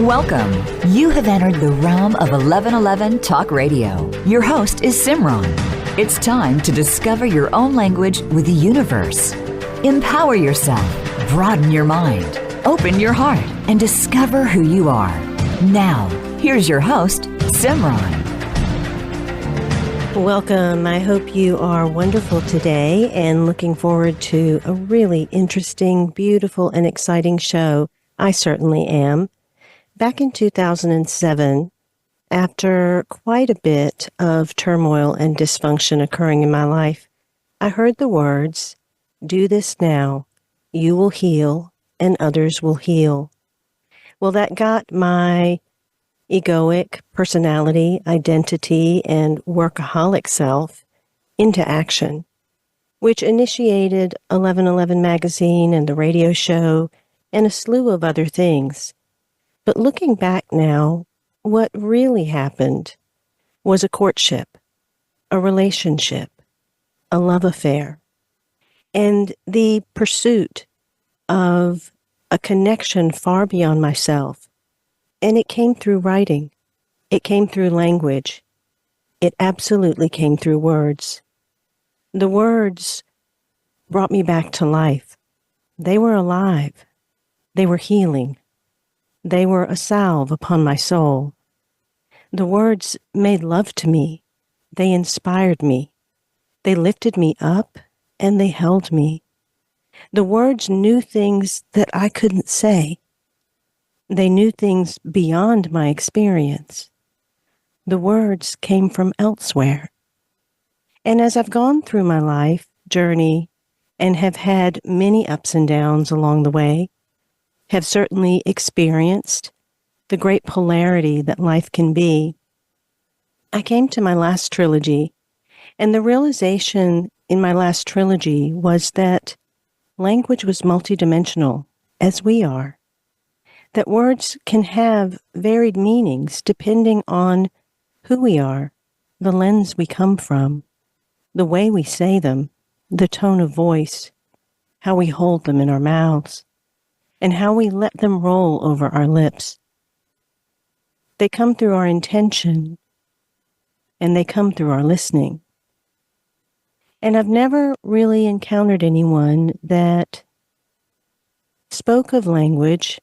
Welcome. You have entered the realm of 1111 Talk Radio. Your host is Simran. It's time to discover your own language with the universe. Empower yourself, broaden your mind, open your heart, and discover who you are. Now, here's your host, Simran. Welcome. I hope you are wonderful today and looking forward to a really interesting, beautiful, and exciting show. I certainly am. Back in 2007, after quite a bit of turmoil and dysfunction occurring in my life, I heard the words, "Do this now, you will heal, and others will heal." Well, that got my egoic personality, identity, and workaholic self into action, which initiated 1111 magazine and the radio show and a slew of other things. But looking back now, what really happened was a courtship, a relationship, a love affair, and the pursuit of a connection far beyond myself. And it came through writing. It came through language. It absolutely came through words. The words brought me back to life. They were alive. They were healing. They were a salve upon my soul. The words made love to me. They inspired me. They lifted me up and they held me. The words knew things that I couldn't say. They knew things beyond my experience. The words came from elsewhere. And as I've gone through my life journey and have had many ups and downs along the way, have certainly experienced the great polarity that life can be, I came to my last trilogy, and the realization in my last trilogy was that language was multidimensional, as we are, that words can have varied meanings depending on who we are, the lens we come from, the way we say them, the tone of voice, how we hold them in our mouths, and how we let them roll over our lips. They come through our intention, and they come through our listening. And I've never really encountered anyone that spoke of language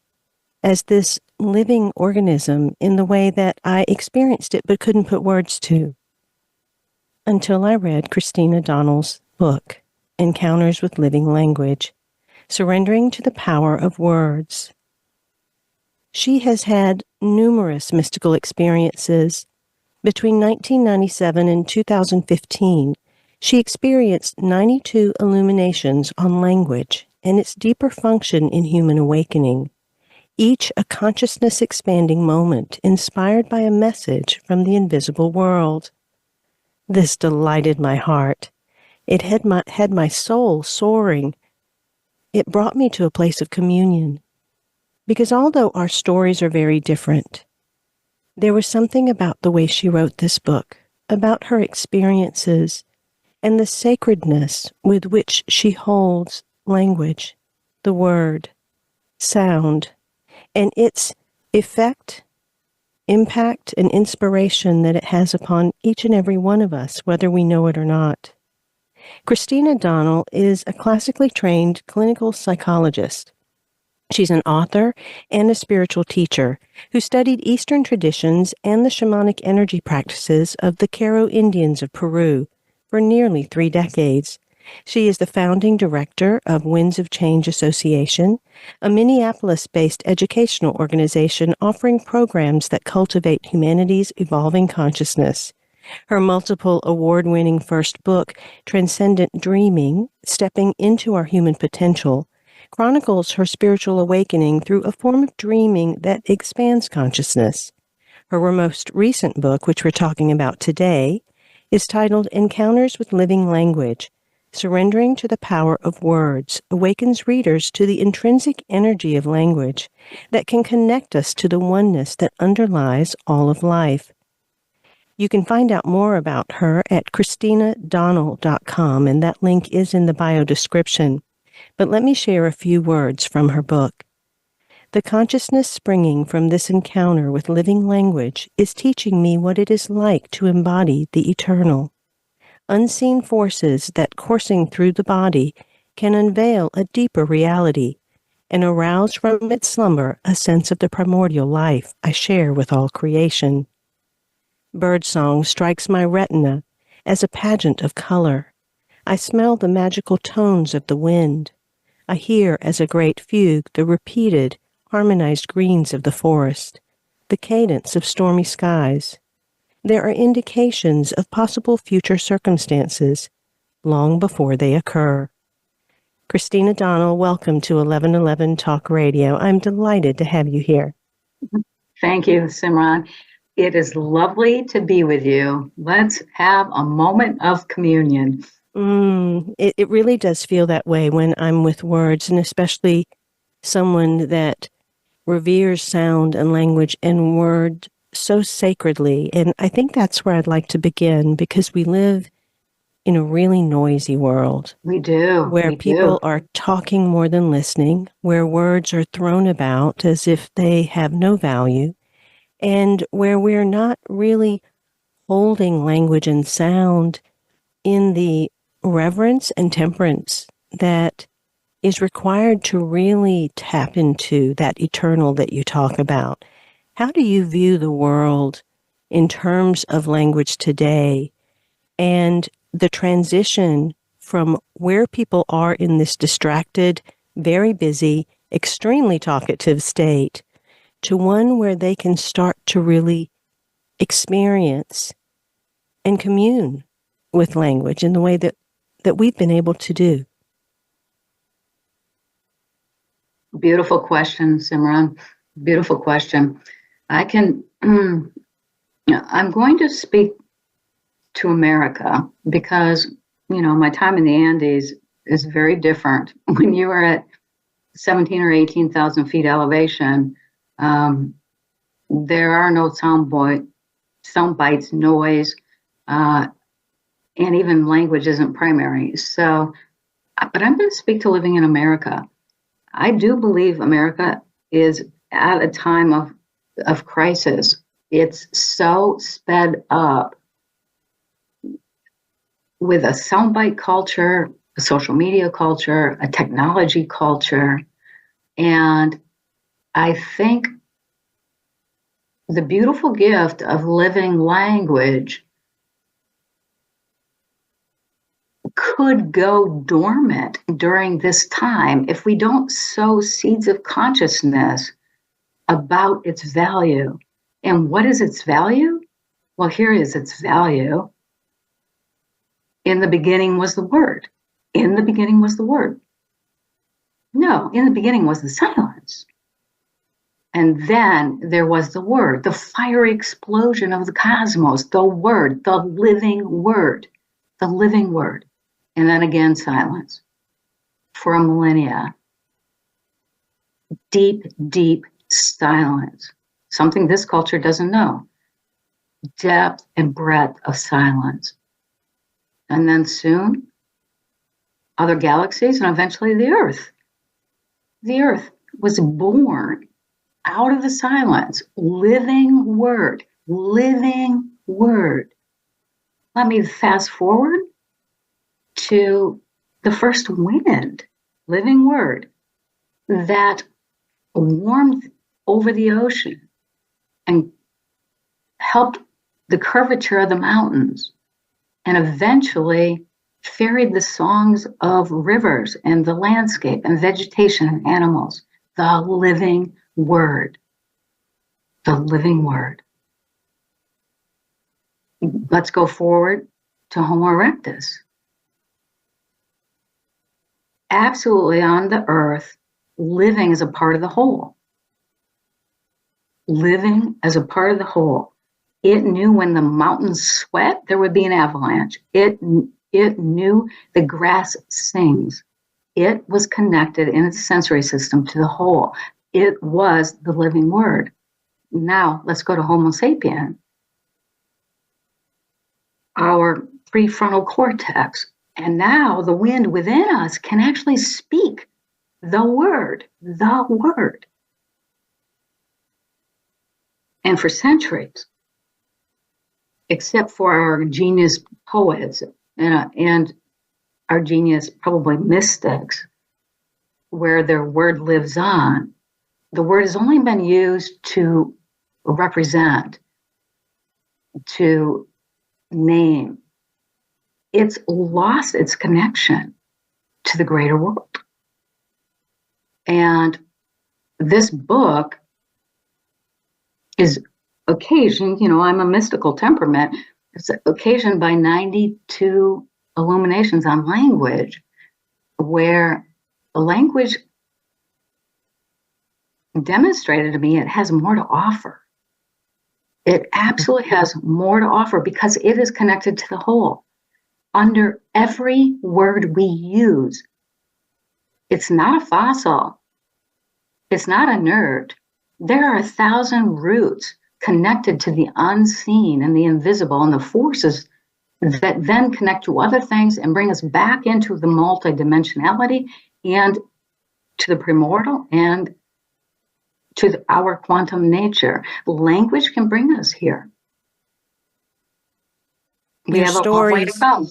as this living organism in the way that I experienced it but couldn't put words to, until I read Christina Donnell's book, Encounters with Living Language, Surrendering to the Power of Words. She has had numerous mystical experiences. Between 1997 and 2015, she experienced 92 illuminations on language and its deeper function in human awakening, each a consciousness-expanding moment inspired by a message from the invisible world. This delighted my heart. It had my soul soaring. It brought me to a place of communion, because although our stories are very different, there was something about the way she wrote this book, about her experiences, and the sacredness with which she holds language, the word, sound, and its effect, impact, and inspiration that it has upon each and every one of us, whether we know it or not. Christina Donnell is a classically trained clinical psychologist. She's an author and a spiritual teacher who studied Eastern traditions and the shamanic energy practices of the Q'ero Indians of Peru for nearly 3 decades. She is the founding director of Winds of Change Association, a Minneapolis-based educational organization offering programs that cultivate humanity's evolving consciousness. Her multiple award-winning first book, Transcendent Dreaming, Stepping into Our Human Potential, chronicles her spiritual awakening through a form of dreaming that expands consciousness. Her most recent book, which we're talking about today, is titled Encounters with Living Language, Surrendering to the Power of Words, awakens readers to the intrinsic energy of language that can connect us to the oneness that underlies all of life. You can find out more about her at ChristinaDonnell.com, and that link is in the bio description. But let me share a few words from her book. The consciousness springing from this encounter with living language is teaching me what it is like to embody the eternal. Unseen forces that coursing through the body can unveil a deeper reality and arouse from its slumber a sense of the primordial life I share with all creation. Birdsong strikes my retina as a pageant of color. I smell the magical tones of the wind. I hear as a great fugue the repeated, harmonized greens of the forest, the cadence of stormy skies. There are indications of possible future circumstances long before they occur. Christina Donnell, welcome to 1111 Talk Radio. I'm delighted to have you here. Thank you, Simran. It is lovely to be with you. Let's have a moment of communion. It really does feel that way when I'm with words, and especially someone that reveres sound and language and word so sacredly. And I think that's where I'd like to begin, because we live in a really noisy world. We do. Where people are talking more than listening, where words are thrown about as if they have no value, and where we're not really holding language and sound in the reverence and temperance that is required to really tap into that eternal that you talk about. How do you view the world in terms of language today and the transition from where people are in this distracted, very busy, extremely talkative state to one where they can start to really experience and commune with language in the way that we've been able to do? Beautiful question, Simran. Beautiful question. I'm going to speak to America because, my time in the Andes is very different. When you are at 17 or 18,000 feet elevation, there are no sound bites, noise, and even language isn't primary. So, but I'm going to speak to living in America. I do believe America is at a time of crisis. It's so sped up with a soundbite culture, a social media culture, a technology culture. And I think the beautiful gift of living language could go dormant during this time if we don't sow seeds of consciousness about its value. And what is its value? Well, here is its value. In the beginning was the Word. In the beginning was the Word. No, in the beginning was the silence. And then there was the Word, the fiery explosion of the cosmos, the Word, the living Word, the living Word. And then again, silence for a millennia. Deep, deep silence. Something this culture doesn't know. Depth and breadth of silence. And then soon, other galaxies and eventually the Earth. The Earth was born out of the silence. Living Word. Living Word. Let me fast forward to the first wind, living Word, that warmed over the ocean and helped the curvature of the mountains and eventually ferried the songs of rivers and the landscape and vegetation and animals. The living Word. The living Word. Let's go forward to Homo erectus. Absolutely on the earth, living as a part of the whole. Living as a part of the whole. It knew when the mountains sweat, there would be an avalanche. It knew the grass sings. It was connected in its sensory system to the whole. It was the living Word. Now, let's go to Homo sapien. Our prefrontal cortex. And now the wind within us can actually speak the Word, the Word. And for centuries, except for our genius poets and our genius probably mystics, where their word lives on, the word has only been used to represent, to name. It's lost its connection to the greater world. And this book is occasioned, I'm a mystical temperament, it's occasioned by 92 illuminations on language, where the language demonstrated to me it has more to offer. It absolutely has more to offer because it is connected to the whole. Under every word we use, it's not a fossil. It's not inert. There are 1,000 roots connected to the unseen and the invisible and the forces that then connect to other things and bring us back into the multidimensionality and to the primordial and to our quantum nature. Language can bring us here. We have a long way to go.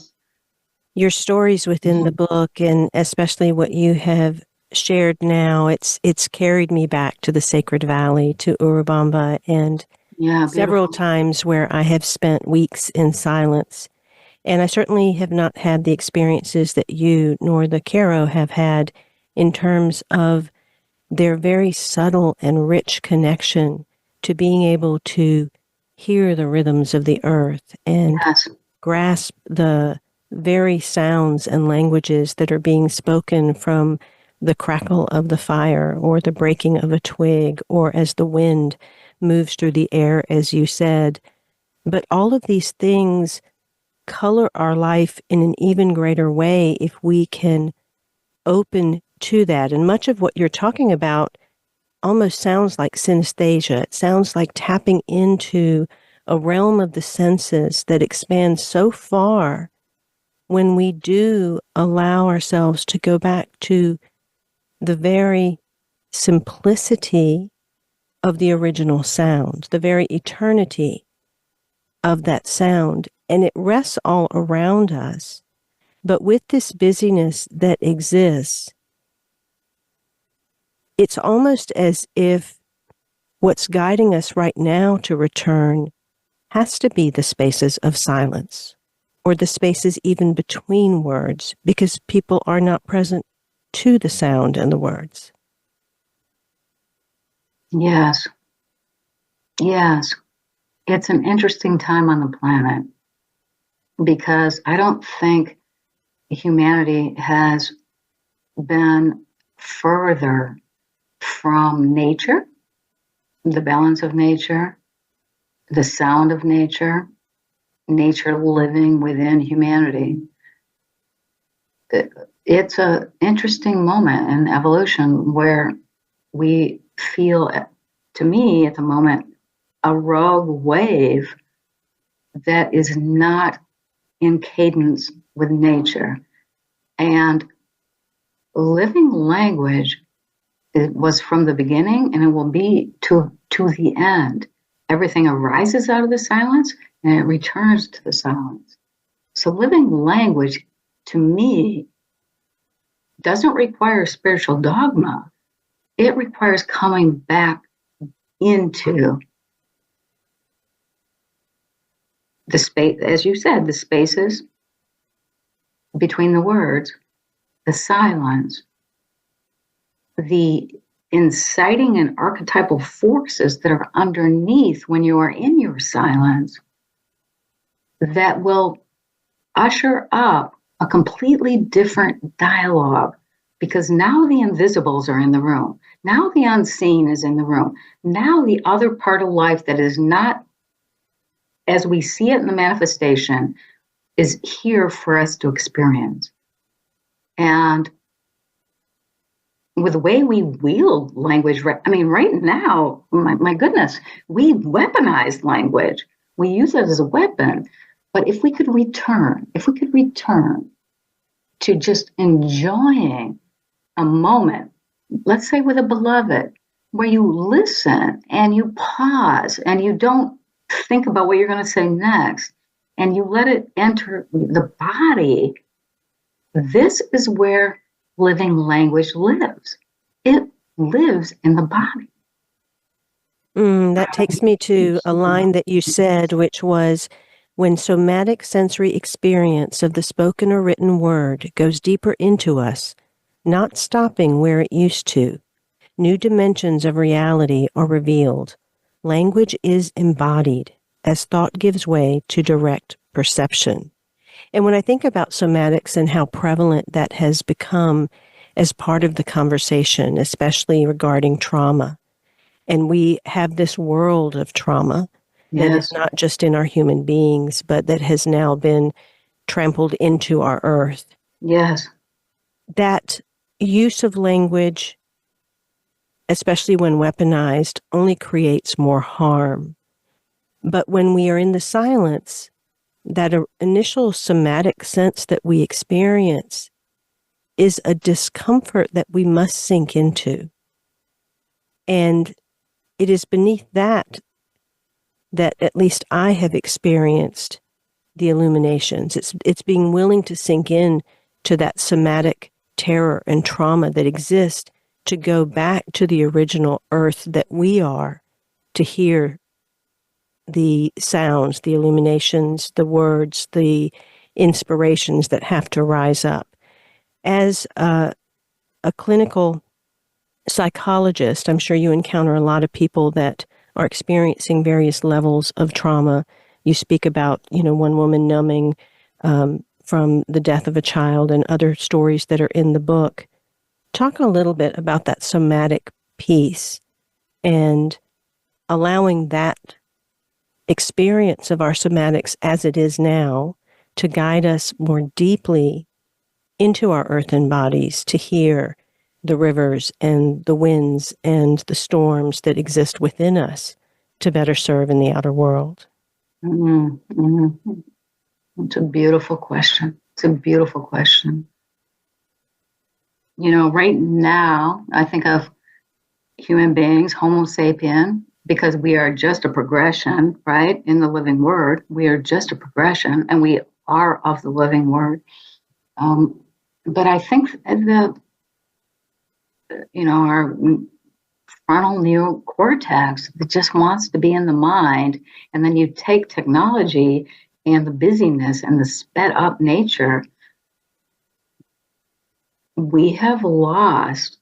Your stories within the book, and especially what you have shared now, it's carried me back to the Sacred Valley, to Urubamba, and several times where I have spent weeks in silence. And I certainly have not had the experiences that you nor the Karo have had in terms of their very subtle and rich connection to being able to hear the rhythms of the earth and grasp the very sounds and languages that are being spoken from the crackle of the fire or the breaking of a twig or as the wind moves through the air, as you said. But all of these things color our life in an even greater way if we can open to that. And much of what you're talking about almost sounds like synesthesia. It sounds like tapping into a realm of the senses that expands so far when we do allow ourselves to go back to the very simplicity of the original sound, the very eternity of that sound. And it rests all around us. But with this busyness that exists, it's almost as if what's guiding us right now to return has to be the spaces of silence, or the spaces even between words, because people are not present to the sound and the words. Yes. Yes. It's an interesting time on the planet because I don't think humanity has been further from nature, the balance of nature, the sound of nature, nature living within humanity. It's an interesting moment in evolution where we feel, to me at the moment, a rogue wave that is not in cadence with nature. And living language, it was from the beginning and it will be to the end. Everything arises out of the silence and it returns to the silence. So living language, to me, doesn't require spiritual dogma. It requires coming back into the space, as you said, the spaces between the words, the silence, the inciting and archetypal forces that are underneath when you are in your silence that will usher up a completely different dialogue, because now the invisibles are in the room. Now the unseen is in the room. Now the other part of life that is not as we see it in the manifestation is here for us to experience. And with the way we wield language, right now, my goodness, we weaponize language. We use it as a weapon. But if we could return to just enjoying a moment, let's say with a beloved, where you listen and you pause and you don't think about what you're going to say next and you let it enter the body, this is where living language lives. It lives in the body. That takes me to a line that you said, which was, when somatic sensory experience of the spoken or written word goes deeper into us, not stopping where it used to, new dimensions of reality are revealed. Language is embodied as thought gives way to direct perception. And when I think about somatics and how prevalent that has become as part of the conversation, especially regarding trauma, and we have this world of trauma that is not just in our human beings, but that has now been trampled into our earth. Yes. That use of language, especially when weaponized, only creates more harm. But when we are in the silence, that initial somatic sense that we experience is a discomfort that we must sink into. And it is beneath that at least I have experienced the illuminations. It's being willing to sink in to that somatic terror and trauma that exists, to go back to the original earth that we are, to hear the sounds, the illuminations, the words, the inspirations that have to rise up. As a clinical psychologist, I'm sure you encounter a lot of people that are experiencing various levels of trauma. You speak about, one woman numbing from the death of a child and other stories that are in the book. Talk a little bit about that somatic piece and allowing that experience of our somatics as it is now to guide us more deeply into our earthen bodies, to hear the rivers and the winds and the storms that exist within us to better serve in the outer world. Mm-hmm. It's a beautiful question. It's a beautiful question. Right now, I think of human beings, Homo sapien, because we are just a progression, right? In the living word, we are just a progression, and we are of the living word. But I think our frontal neocortex that just wants to be in the mind, and then you take technology and the busyness and the sped up nature, we have lost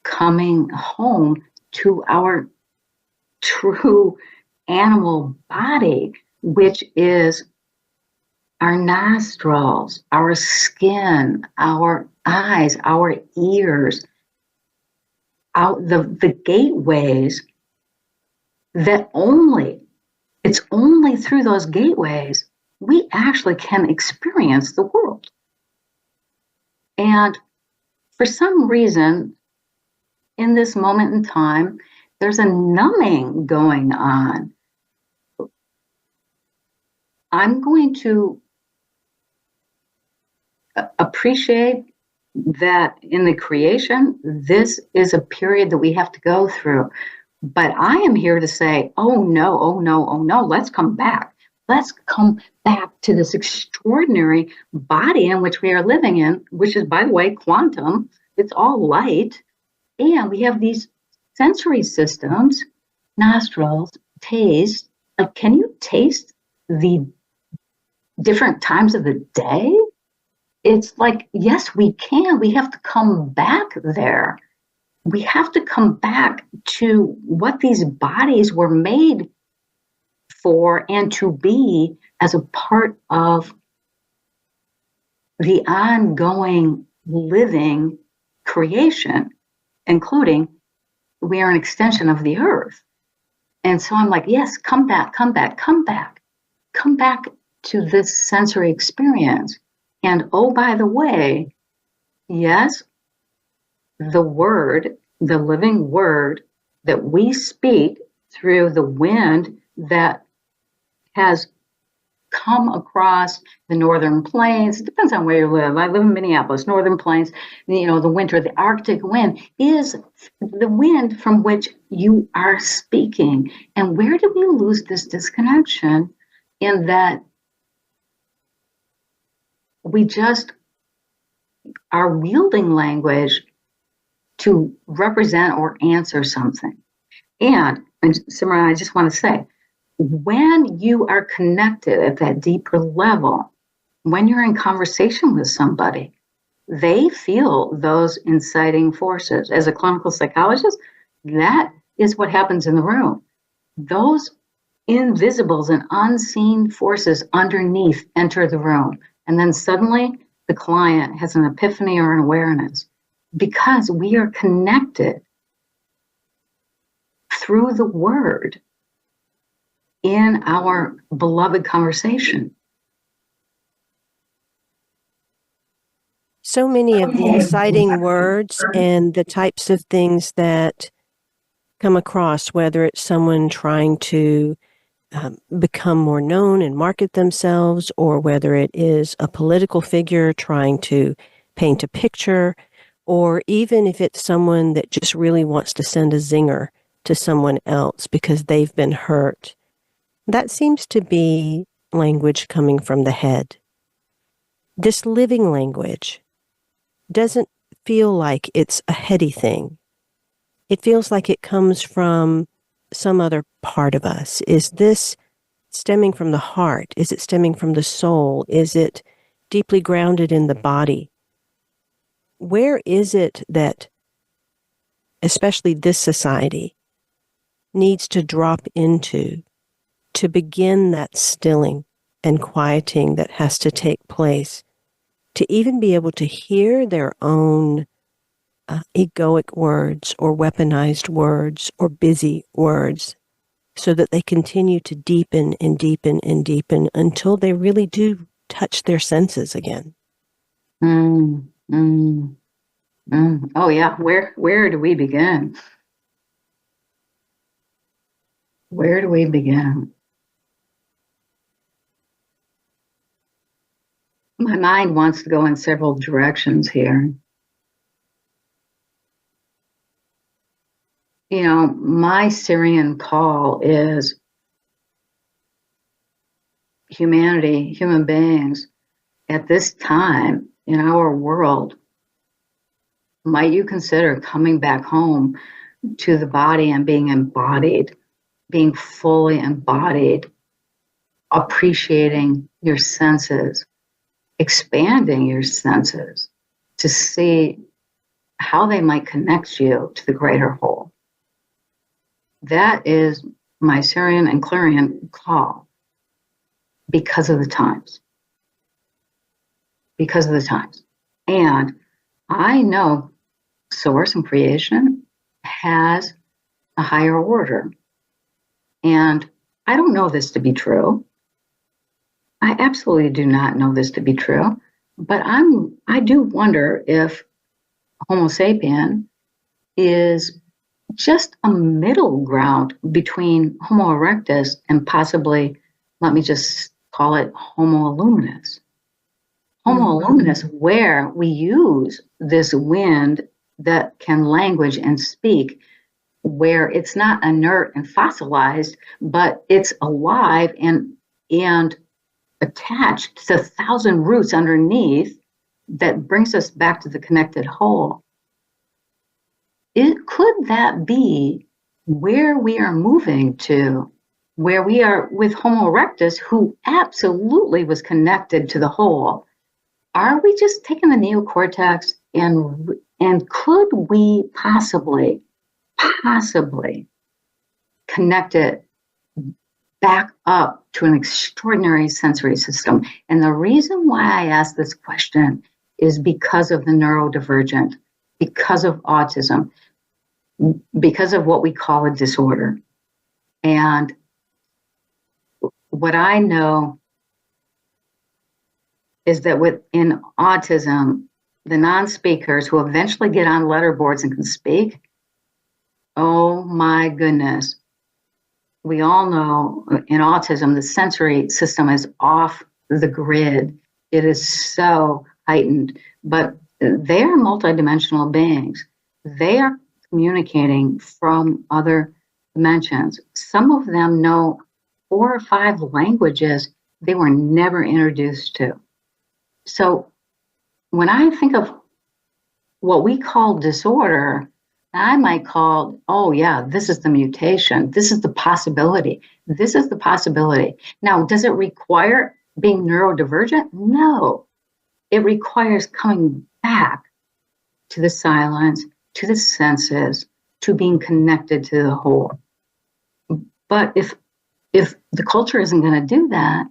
coming home to our true animal body, which is our nostrils, our skin, our eyes, our ears, the gateways that it's only through those gateways we actually can experience the world. And for some reason, in this moment in time, there's a numbing going on. I'm going to appreciate that in the creation, this is a period that we have to go through. But I am here to say, oh no, let's come back. Let's come back to this extraordinary body in which we are living in, which is, by the way, quantum. It's all light. And we have these sensory systems, nostrils, taste. Like, can you taste the different times of the day? It's like, yes, we can. We have to come back there. We have to come back to what these bodies were made for and to be as a part of the ongoing living creation, including we are an extension of the earth. And so I'm like, yes, come back to this sensory experience. And oh, by the way, yes, the word, the living word that we speak through the wind that has come across the northern plains. It depends on where you live. I live in Minneapolis, northern plains. The winter, the Arctic wind is the wind from which you are speaking. And where do we lose this disconnection in that we just are wielding language to represent or answer something? And Simran, I just want to say, when you are connected at that deeper level, when you're in conversation with somebody, they feel those inciting forces. As a clinical psychologist, that is what happens in the room. Those invisibles and unseen forces underneath enter the room. And then suddenly the client has an epiphany or an awareness because we are connected through the word in our beloved conversation. So many of the exciting words and the types of things that come across, whether it's someone trying to become more known and market themselves, or whether it is a political figure trying to paint a picture, or even if it's someone that just really wants to send a zinger to someone else because they've been hurt. That seems to be language coming from the head. This living language doesn't feel like it's a heady thing. It feels like it comes from some other part of us. Is this stemming from the heart? Is it stemming from the soul? Is it deeply grounded in the body? Where is it that, especially this society, needs to drop into to begin that stilling and quieting that has to take place, to even be able to hear their own egoic words or weaponized words or busy words, so that they continue to deepen and deepen and deepen until they really do touch their senses again? Oh yeah, where do we begin? Where do we begin? My mind wants to go in several directions here. My Syrian call is humanity, human beings, at this time in our world. Might you consider coming back home to the body and being embodied, being fully embodied, appreciating your senses, expanding your senses to see how they might connect you to the greater whole? That is my Syrian and Clarion call because of the times. Because of the times. And I know Source and creation has a higher order. And I don't know this to be true. I absolutely do not know this to be true. But I do wonder if Homo sapien is just a middle ground between Homo erectus and possibly, let me just call it Homo luminous. Homo luminous, where we use this wind that can language and speak, where it's not inert and fossilized, but it's alive and attached to 1,000 roots underneath that brings us back to the connected whole. Could that be where we are moving to, where we are with Homo erectus, who absolutely was connected to the whole? Are we just taking the neocortex and could we possibly connect it back up to an extraordinary sensory system? And the reason why I ask this question is because of the neurodivergent, because of autism, because of what we call a disorder. And what I know is that within autism, the non-speakers who eventually get on letterboards and can speak, oh my goodness, we all know in autism, the sensory system is off the grid. It is so heightened, but they are multidimensional beings. They are communicating from other dimensions. Some of them know 4 or 5 languages they were never introduced to. So when I think of what we call disorder, I might call, oh yeah, this is the mutation. This is the possibility. This is the possibility. Now, does it require being neurodivergent? No. It requires coming back to the silence, to the senses, to being connected to the whole. But if the culture isn't going to do that,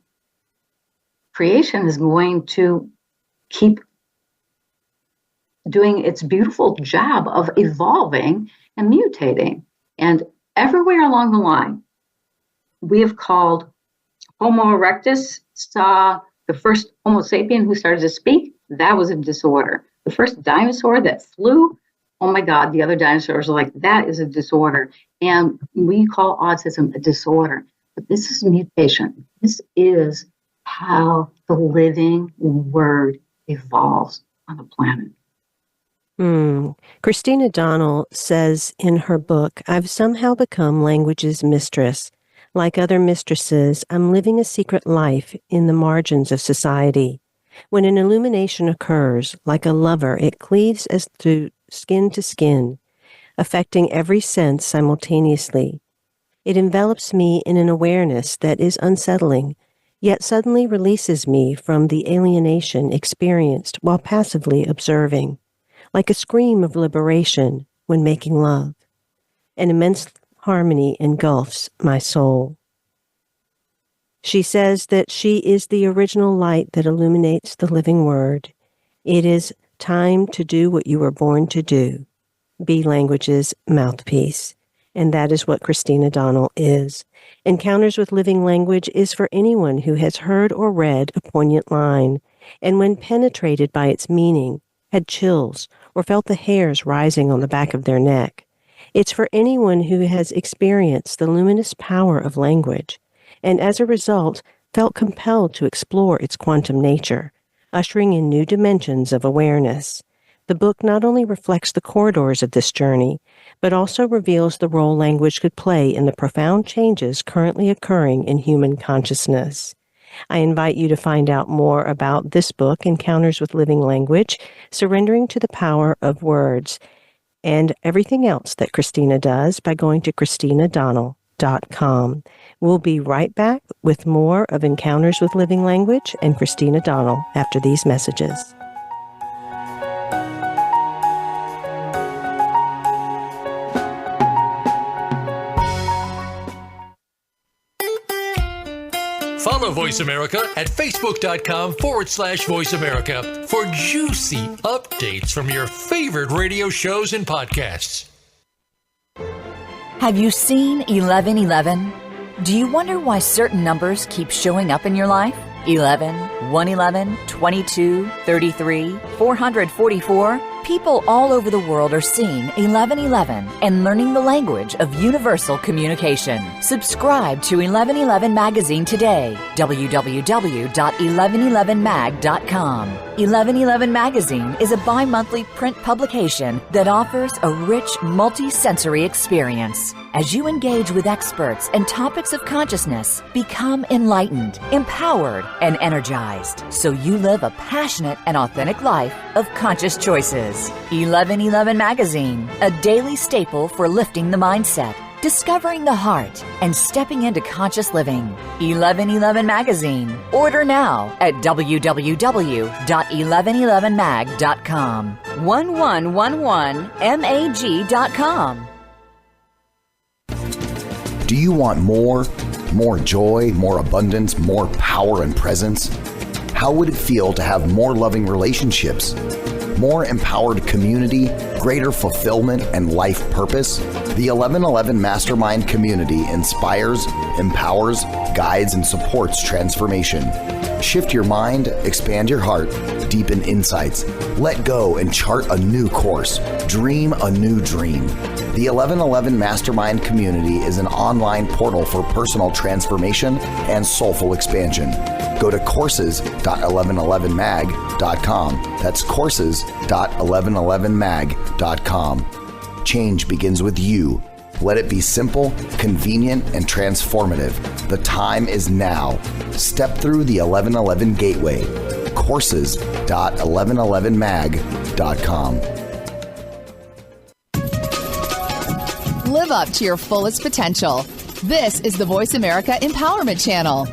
creation is going to keep doing its beautiful job of evolving and mutating. And everywhere along the line, we have called Homo erectus, saw the first Homo sapien who started to speak, that was a disorder. The first dinosaur that flew, oh my God, the other dinosaurs are like, that is a disorder. And we call autism a disorder. But this is mutation. This is how the living word evolves on the planet. Christina Donnell says in her book, I've somehow become language's mistress. Like other mistresses, I'm living a secret life in the margins of society. When an illumination occurs, like a lover, it cleaves as through skin to skin, affecting every sense simultaneously. It envelops me in an awareness that is unsettling, yet suddenly releases me from the alienation experienced while passively observing. Like a scream of liberation when making love. An immense harmony engulfs my soul. She says that she is the original light that illuminates the living word. It is time to do what you were born to do. Be language's mouthpiece. And that is what Christina Donnell is. Encounters with Living Language is for anyone who has heard or read a poignant line, and when penetrated by its meaning, had chills, or felt the hairs rising on the back of their neck. It's for anyone who has experienced the luminous power of language, and as a result, felt compelled to explore its quantum nature, ushering in new dimensions of awareness. The book not only reflects the corridors of this journey, but also reveals the role language could play in the profound changes currently occurring in human consciousness. I invite you to find out more about this book, Encounters with Living Language, Surrendering to the Power of Words, and everything else that Christina does by going to ChristinaDonnell.com. We'll be right back with more of Encounters with Living Language and Christina Donnell after these messages. Follow Voice America at Facebook.com/Voice America for juicy updates from your favorite radio shows and podcasts. Have you seen 1111? Do you wonder why certain numbers keep showing up in your life? 11, 111, 22, 33, 444. People all over the world are seeing 1111 and learning the language of universal communication. Subscribe to 1111 Magazine today. www.1111mag.com. 1111 Magazine is a bi-monthly print publication that offers a rich, multi-sensory experience. As you engage with experts and topics of consciousness, become enlightened, empowered, and energized, so you live a passionate and authentic life of conscious choices. 1111 Magazine, a daily staple for lifting the mindset, discovering the heart, and stepping into conscious living. 1111 Magazine. Order now at www.1111mag.com. 1111mag.com. Do you want more? More joy, more abundance, more power and presence? How would it feel to have more loving relationships? More empowered community, greater fulfillment, and life purpose? The 1111 Mastermind community inspires, empowers, guides, and supports transformation. Shift your mind, expand your heart, deepen insights. Let go and chart a new course. Dream a new dream. The 1111 Mastermind Community is an online portal for personal transformation and soulful expansion. Go to courses.1111mag.com. That's courses.1111mag.com. Change begins with you. Let it be simple, convenient, and transformative. The time is now. Step through the 1111 gateway. Courses.1111mag.com. Live up to your fullest potential. This is the Voice America Empowerment Channel.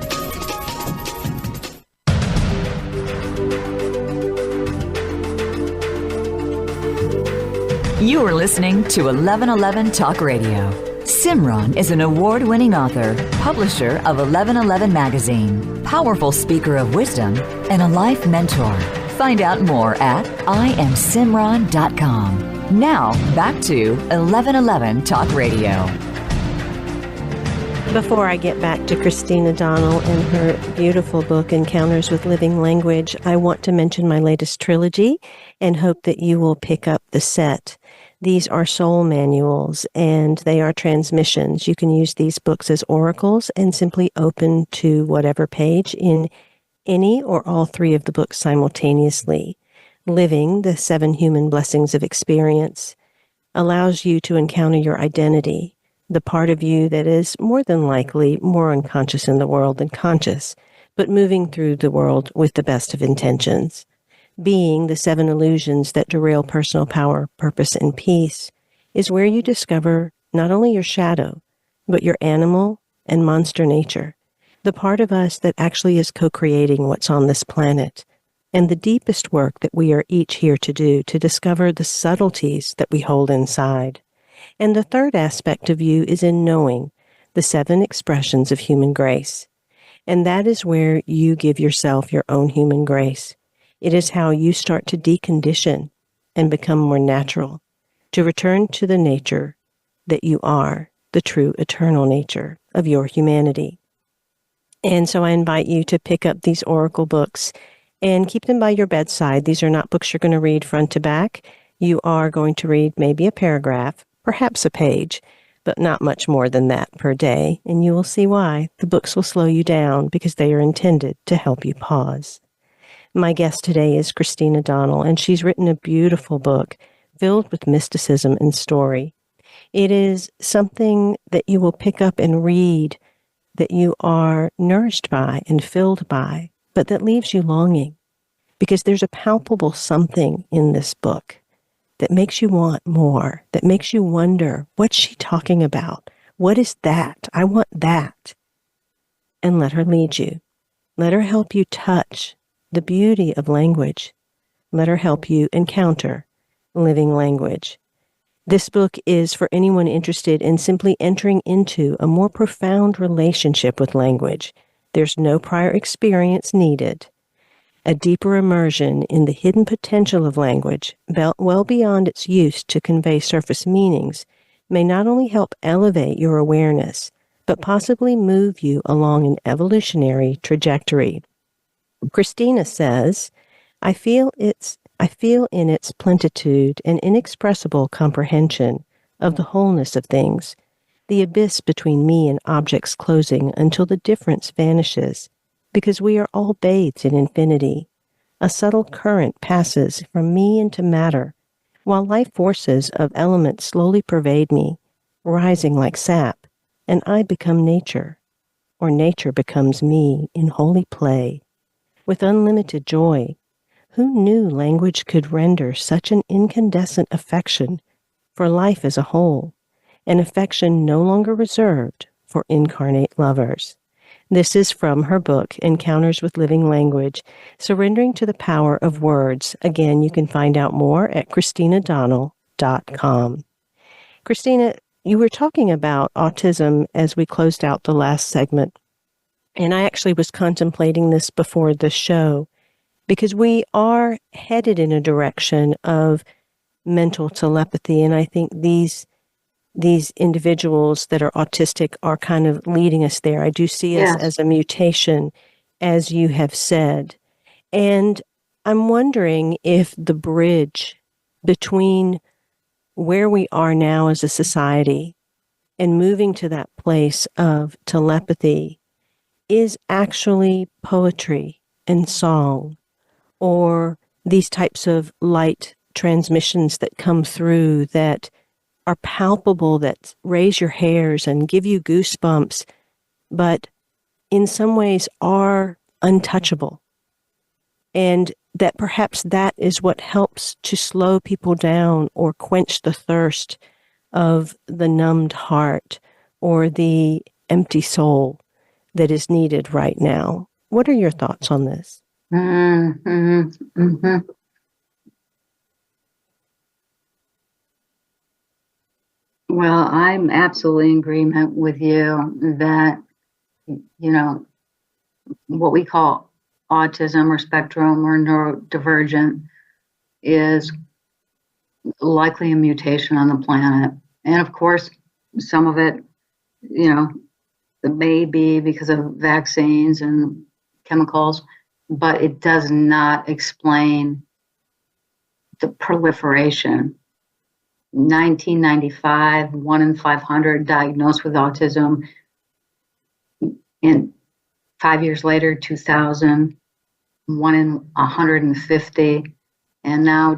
You are listening to 1111 Talk Radio. Simran is an award-winning author, publisher of 1111 Magazine, powerful speaker of wisdom, and a life mentor. Find out more at IamSimran.com. Now, back to 1111 Talk Radio. Before I get back to Christina Donnell and her beautiful book, Encounters with Living Language, I want to mention my latest trilogy and hope that you will pick up the set. These are soul manuals, and they are transmissions. You can use these books as oracles and simply open to whatever page in any or all three of the books simultaneously. Living the 7 Human Blessings of Experience allows you to encounter your identity, the part of you that is more than likely more unconscious in the world than conscious, but moving through the world with the best of intentions. Being the 7 illusions that derail personal power, purpose, and peace is where you discover not only your shadow, but your animal and monster nature, the part of us that actually is co-creating what's on this planet, and the deepest work that we are each here to do to discover the subtleties that we hold inside. And the third aspect of you is in knowing the 7 expressions of human grace. And that is where you give yourself your own human grace. It is how you start to decondition and become more natural, to return to the nature that you are, the true eternal nature of your humanity. And so I invite you to pick up these oracle books and keep them by your bedside. These are not books you're going to read front to back. You are going to read maybe a paragraph, perhaps a page, but not much more than that per day. And you will see why. The books will slow you down because they are intended to help you pause. My guest today is Christina Donnell, and she's written a beautiful book filled with mysticism and story. It is something that you will pick up and read, that you are nourished by and filled by, but that leaves you longing, because there's a palpable something in this book that makes you want more, that makes you wonder, what's she talking about? What is that? I want that. And let her lead you. Let her help you touch the beauty of language. Let her help you encounter living language. This book is for anyone interested in simply entering into a more profound relationship with language. There's no prior experience needed. A deeper immersion in the hidden potential of language, well beyond its use to convey surface meanings, may not only help elevate your awareness, but possibly move you along an evolutionary trajectory. Christina says, I feel in its plenitude an inexpressible comprehension of the wholeness of things, the abyss between me and objects closing until the difference vanishes, because we are all bathed in infinity. A subtle current passes from me into matter, while life forces of elements slowly pervade me, rising like sap, and I become nature, or nature becomes me in holy play. With unlimited joy, who knew language could render such an incandescent affection for life as a whole, an affection no longer reserved for incarnate lovers? This is from her book, Encounters with Living Language, Surrendering to the Power of Words. Again, you can find out more at ChristinaDonnell.com. Christina, you were talking about autism as we closed out the last segment. And I actually was contemplating this before the show, because we are headed in a direction of mental telepathy. And I think these individuals that are autistic are kind of leading us there. I do see us as a mutation as you have said. And I'm wondering if the bridge between where we are now as a society and moving to that place of telepathy is actually poetry and song, or these types of light transmissions that come through that are palpable, that raise your hairs and give you goosebumps, but in some ways are untouchable. And that perhaps that is what helps to slow people down or quench the thirst of the numbed heart or the empty soul that is needed right now. What are your thoughts on this? Mm-hmm. Mm-hmm. Well, I'm absolutely in agreement with you that, what we call autism or spectrum or neurodivergent is likely a mutation on the planet. And of course, some of it, it may be because of vaccines and chemicals, but it does not explain the proliferation. 1995, 1 in 500 diagnosed with autism. And 5 years later, 2000, 1 in 150. And now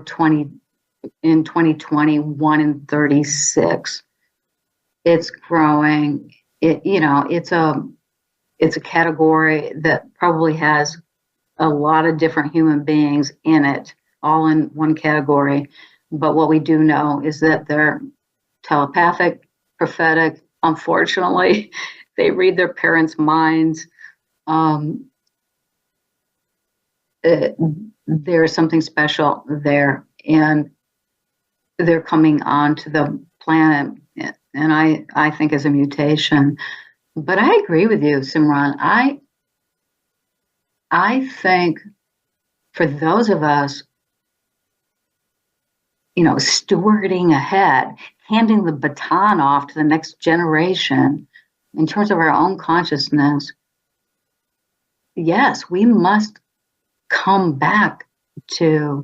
in 2020, 1 in 36. It's growing. It's a category that probably has a lot of different human beings in it, all in one category. But what we do know is that they're telepathic, prophetic. Unfortunately, they read their parents' minds. There's something special there, and they're coming onto the planet, and I think is a mutation. But I agree with you, Simran. I think for those of us, stewarding ahead, handing the baton off to the next generation in terms of our own consciousness, yes, we must come back to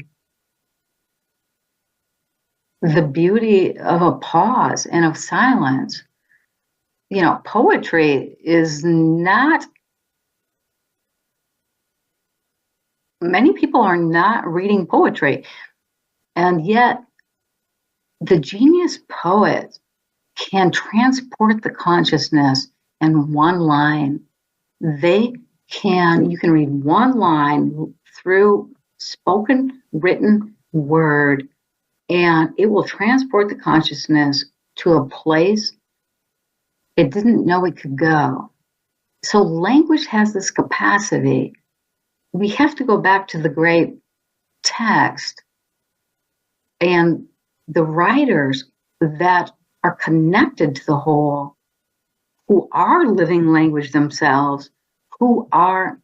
the beauty of a pause and of silence. Poetry is not, many people are not reading poetry. And yet, the genius poet can transport the consciousness in one line. You can read one line through spoken, written word, and it will transport the consciousness to a place it didn't know it could go. So language has this capacity. We have to go back to the great text and the writers that are connected to the whole, who are living language themselves, who are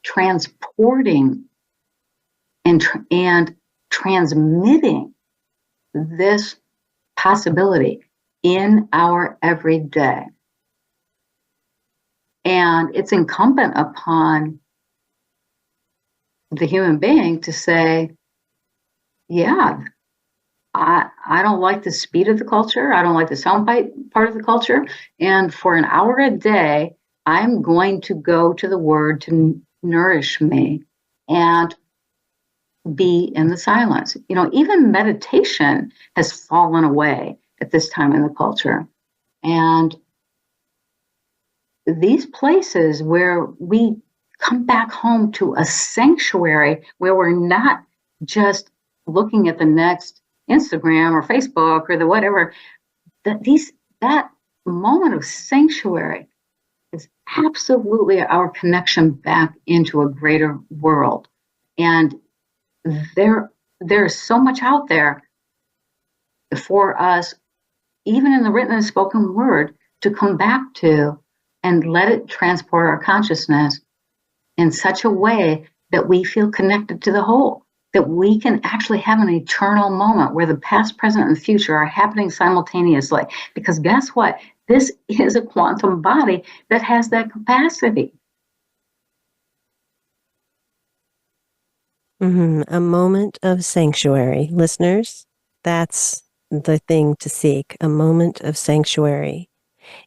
transporting and transmitting this possibility in our everyday. And it's incumbent upon the human being to say, yeah, I don't like the speed of the culture. I don't like the soundbite part of the culture. And for an hour a day, I'm going to go to the word to nourish me and be in the silence. Even meditation has fallen away at this time in the culture. And these places where we come back home to a sanctuary where we're not just looking at the next Instagram or Facebook or the whatever, that moment of sanctuary is absolutely our connection back into a greater world. And there's so much out there for us, even in the written and spoken word, to come back to and let it transport our consciousness in such a way that we feel connected to the whole, that we can actually have an eternal moment where the past, present, and future are happening simultaneously. Because guess what? This is a quantum body that has that capacity. A moment of sanctuary. Listeners, that's the thing to seek, a moment of sanctuary.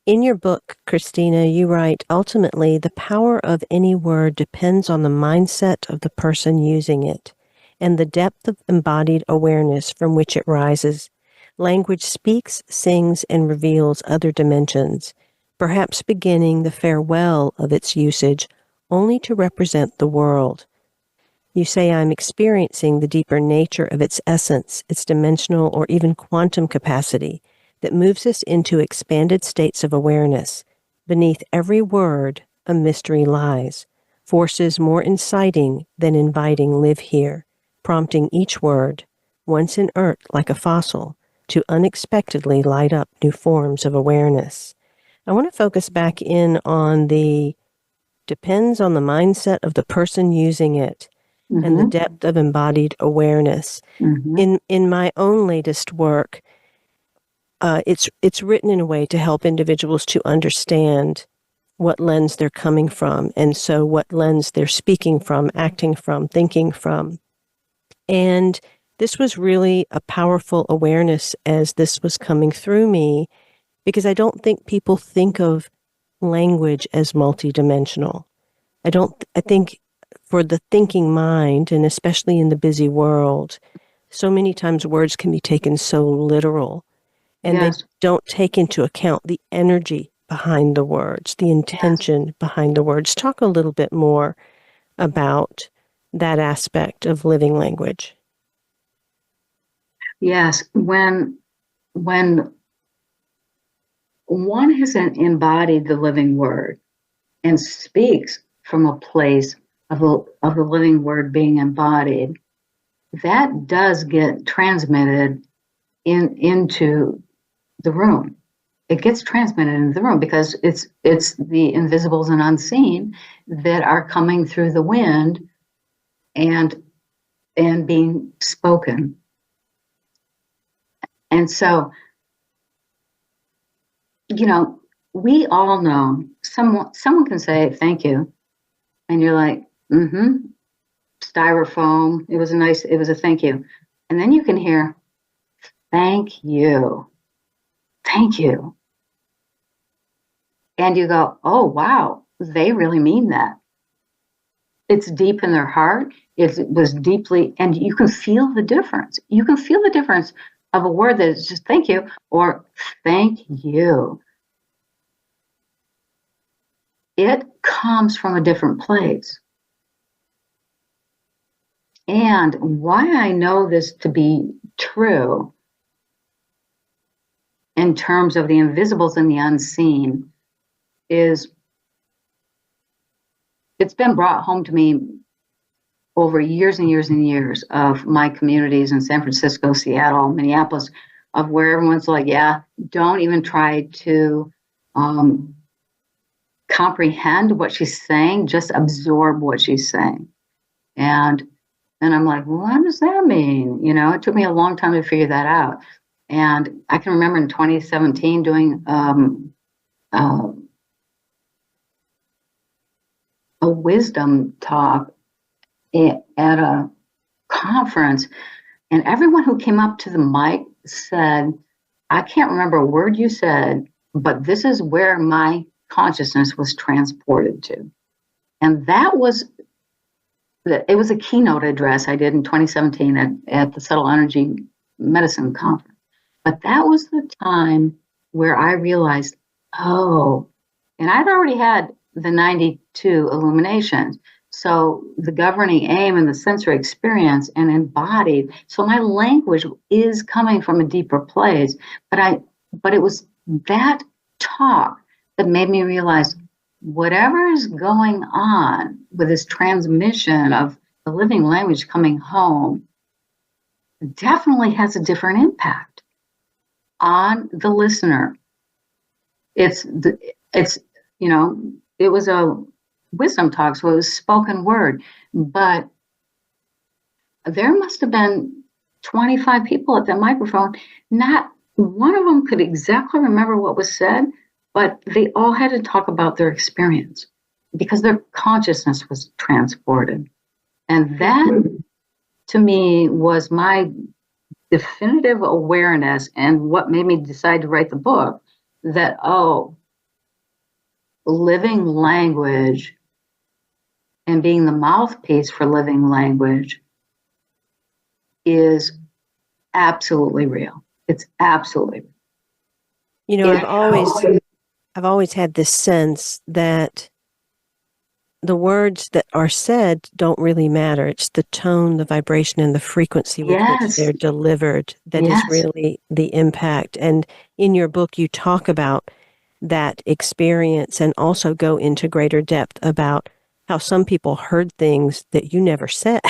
In your book, Christina, you write, ultimately, the power of any word depends on the mindset of the person using it and the depth of embodied awareness from which it rises. Language speaks, sings, and reveals other dimensions, perhaps beginning the farewell of its usage only to represent the world. You say, I'm experiencing the deeper nature of its essence, its dimensional or even quantum capacity that moves us into expanded states of awareness. Beneath every word, a mystery lies. Forces more inciting than inviting live here, prompting each word, once inert like a fossil, to unexpectedly light up new forms of awareness. I want to focus back in on the depends on the mindset of the person using it and the depth of embodied awareness. In my own latest work, it's written in a way to help individuals to understand what lens they're coming from, and so what lens they're speaking from, acting from, thinking from. And this was really a powerful awareness as this was coming through me, because I don't think people think of language as multidimensional. I think for the thinking mind, and especially in the busy world, so many times words can be taken so literal, and they don't take into account the energy behind the words, the intention behind the words. Talk a little bit more about that aspect of living language. Yes, when one has embodied the living word and speaks from a place of the living word being embodied, that does get transmitted into the room. It gets transmitted into the room because it's the invisibles and unseen that are coming through the wind and being spoken. And so, we all know someone can say thank you, and you're like, styrofoam. It was a thank you. And then you can hear, thank you. Thank you. And you go, oh, wow, they really mean that. It's deep in their heart. It was deeply, and you can feel the difference. You can feel the difference of a word that is just thank you or thank you. It comes from a different place. And why I know this to be true in terms of the invisibles and the unseen is it's been brought home to me over years and years and years of my communities in San Francisco, Seattle, Minneapolis, of where everyone's like, yeah, don't even try to comprehend what she's saying, just absorb what she's saying. And I'm like, well, what does that mean? It took me a long time to figure that out. And I can remember in 2017 doing a wisdom talk at a conference, and everyone who came up to the mic said, I can't remember a word you said, but this is where my consciousness was transported to. And it was a keynote address I did in 2017 at the Subtle Energy Medicine Conference. But that was the time where I realized, and I'd already had the 92 illuminations. So the governing aim and the sensory experience and embodied. So my language is coming from a deeper place. But it was that talk that made me realize whatever is going on with this transmission of the living language coming home definitely has a different impact on the listener. It was a wisdom talk, so it was spoken word, but there must have been 25 people at the microphone. Not one of them could exactly remember what was said, but they all had to talk about their experience because their consciousness was transported. And that to me was my definitive awareness, and what made me decide to write the book, that, living language and being the mouthpiece for living language is absolutely real. It's absolutely real. You know, I've always had this sense that the words that are said don't really matter. It's the tone, the vibration, and the frequency with which they're delivered that is really the impact. And in your book, you talk about that experience and also go into greater depth about how some people heard things that you never said,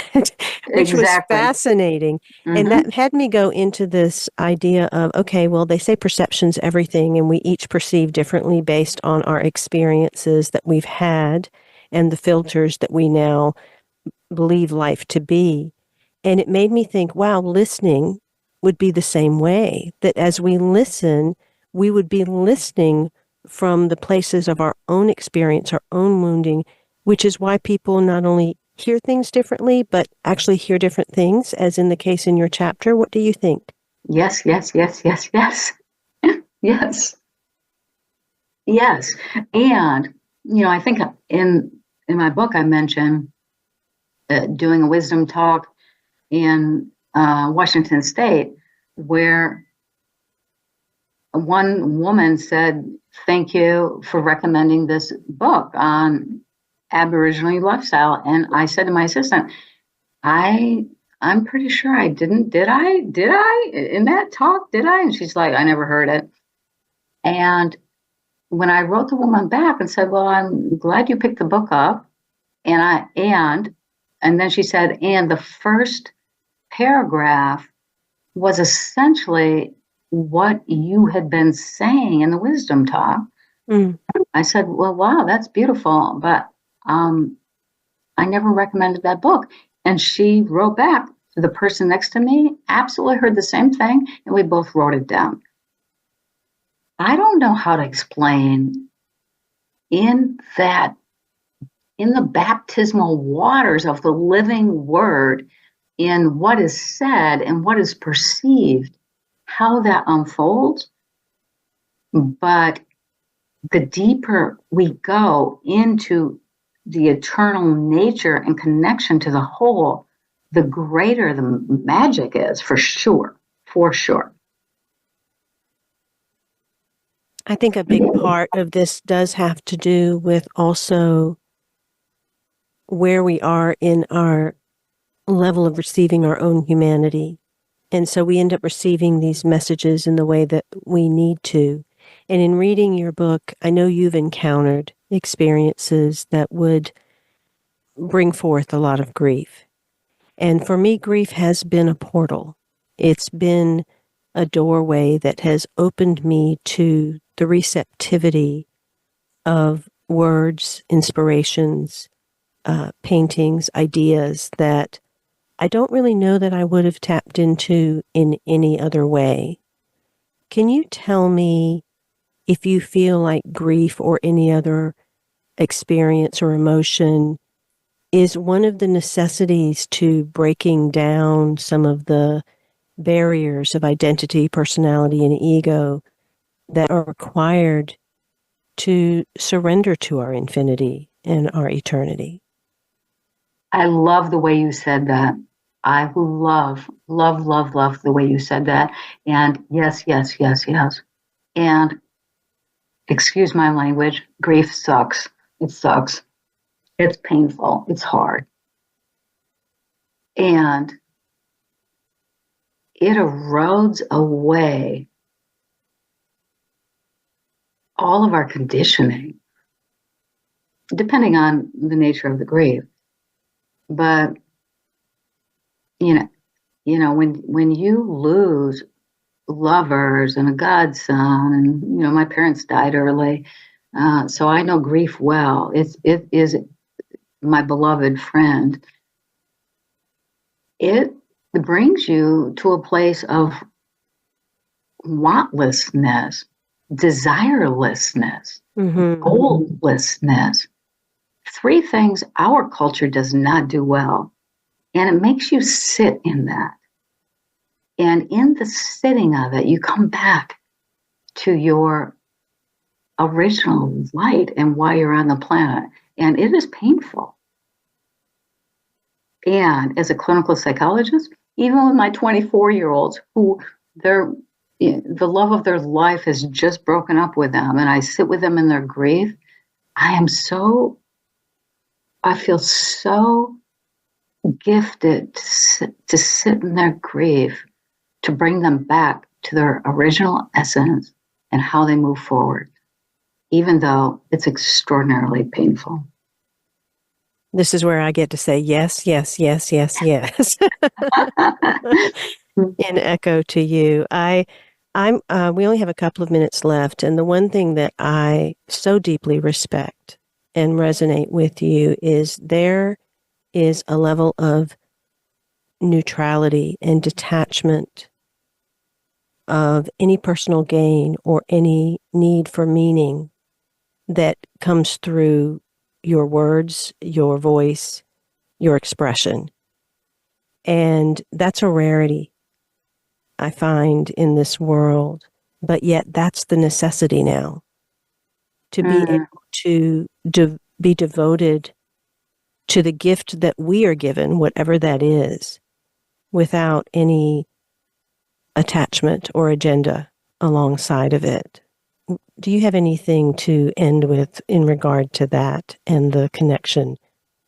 which was fascinating. And that had me go into this idea of, okay, well, they say perception's everything, and we each perceive differently based on our experiences that we've had and the filters that we now believe life to be. And it made me think, wow, listening would be the same way, that as we listen, we would be listening from the places of our own experience, our own wounding, which is why people not only hear things differently, but actually hear different things, as in the case in your chapter. What do you think? Yes. Yes. And, I think in my book, I mentioned doing a wisdom talk in Washington State, where one woman said, "Thank you for recommending this book on Aboriginal lifestyle." And I said to my assistant, I'm pretty sure I didn't. Did I? In that talk, did I? And she's like, "I never heard it." And when I wrote the woman back and said, "Well, I'm glad you picked the book up," and then she said, and the first paragraph was essentially what you had been saying in the wisdom talk. I said, "Well, wow, that's beautiful, but I never recommended that book." And she wrote back, the person next to me absolutely heard the same thing, and we both wrote it down. I don't know how to explain in the baptismal waters of the living word, in what is said and what is perceived, how that unfolds. But the deeper we go into the eternal nature and connection to the whole, the greater the magic is, for sure. I think a big part of this does have to do with also where we are in our level of receiving our own humanity. And so we end up receiving these messages in the way that we need to. And in reading your book, I know you've encountered experiences that would bring forth a lot of grief. And for me, grief has been a portal. It's been a doorway that has opened me to the receptivity of words, inspirations, paintings, ideas that I don't really know that I would have tapped into in any other way. Can you tell me if you feel like grief or any other experience or emotion is one of the necessities to breaking down some of the barriers of identity, personality, and ego that are required to surrender to our infinity and our eternity? I love the way you said that. I love the way you said that. And yes. And excuse my language, grief sucks. It sucks. It's painful. It's hard. And it erodes away all of our conditioning, depending on the nature of the grief. But when you lose lovers and a godson, and my parents died early, so I know grief well. It is my beloved friend. It brings you to a place of wantlessness, desirelessness, goallessness. Three things our culture does not do well. And it makes you sit in that. And in the sitting of it, you come back to your original light and why you're on the planet. And it is painful. And as a clinical psychologist, even with my 24-year-olds who the love of their life has just broken up with them, and I sit with them in their grief, I feel so gifted to sit in their grief, to bring them back to their original essence and how they move forward, even though it's extraordinarily painful. This is where I get to say yes, yes, yes, yes, yes. In echo to you. We only have a couple of minutes left, and the one thing that I so deeply respect and resonate with you is there is a level of neutrality and detachment of any personal gain or any need for meaning that comes through your words, your voice, your expression. And that's a rarity, I find, in this world. But yet that's the necessity now, to be able to be devoted to the gift that we are given, whatever that is, without any attachment or agenda alongside of it. Do you have anything to end with in regard to that and the connection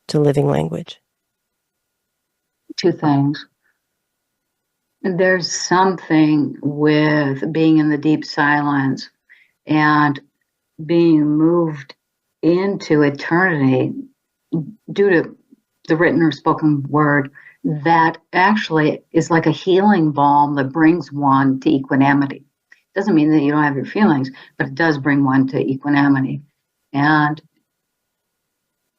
to living language? Two things. There's something with being in the deep silence and being moved into eternity due to the written or spoken word that actually is like a healing balm that brings one to equanimity. Doesn't mean that you don't have your feelings, but it does bring one to equanimity. And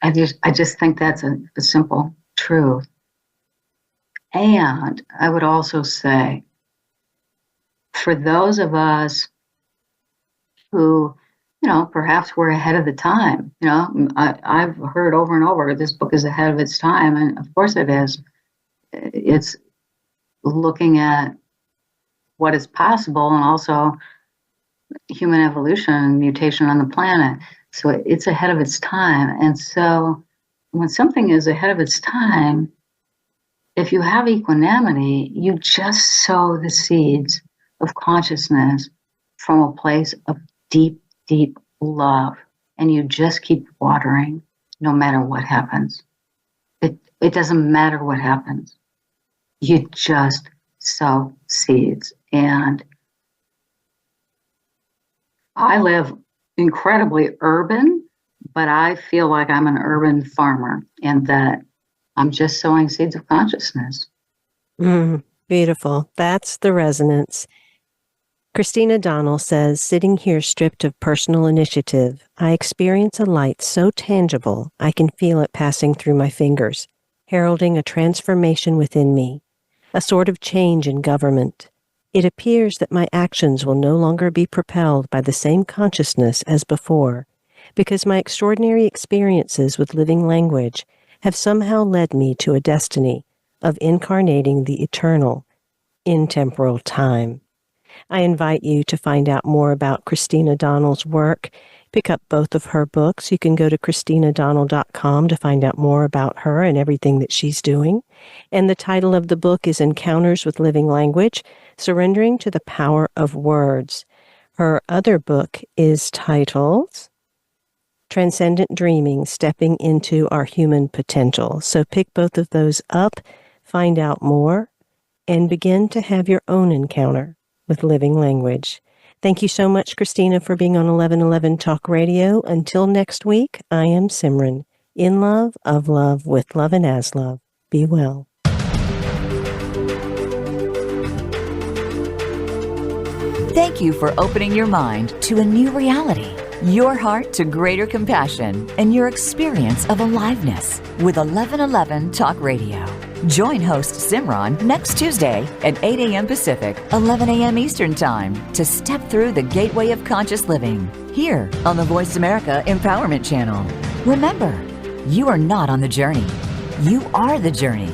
I just think that's a simple truth. And I would also say, for those of us who, perhaps we're ahead of the time, I've heard over and over, this book is ahead of its time, and of course it is. It's looking at what is possible and also human evolution and mutation on the planet. So it's ahead of its time. And so when something is ahead of its time, if you have equanimity, you just sow the seeds of consciousness from a place of deep, deep love. And you just keep watering no matter what happens. It doesn't matter what happens. You just sow seeds. And I live incredibly urban, but I feel like I'm an urban farmer and that I'm just sowing seeds of consciousness. Beautiful. That's the resonance. Christina Donnell says, sitting here stripped of personal initiative, I experience a light so tangible I can feel it passing through my fingers, heralding a transformation within me, a sort of change in government. It appears that my actions will no longer be propelled by the same consciousness as before, because my extraordinary experiences with living language have somehow led me to a destiny of incarnating the eternal, intemporal time. I invite you to find out more about Christina Donnell's work. Pick up both of her books. You can go to christinadonnell.com to find out more about her and everything that she's doing. And the title of the book is Encounters with Living Language, Surrendering to the Power of Words. Her other book is titled Transcendent Dreaming, Stepping into Our Human Potential. So pick both of those up, find out more, and begin to have your own encounter with living language. Thank you so much, Christina, for being on 1111 Talk Radio. Until next week, I am Simran. In love, of love, with love, and as love. Be well. Thank you for opening your mind to a new reality, your heart to greater compassion, and your experience of aliveness with 1111 Talk Radio. Join host Simran next Tuesday at 8 a.m. Pacific, 11 a.m. Eastern Time to step through the gateway of conscious living here on the Voice America Empowerment Channel. Remember, you are not on the journey. You are the journey.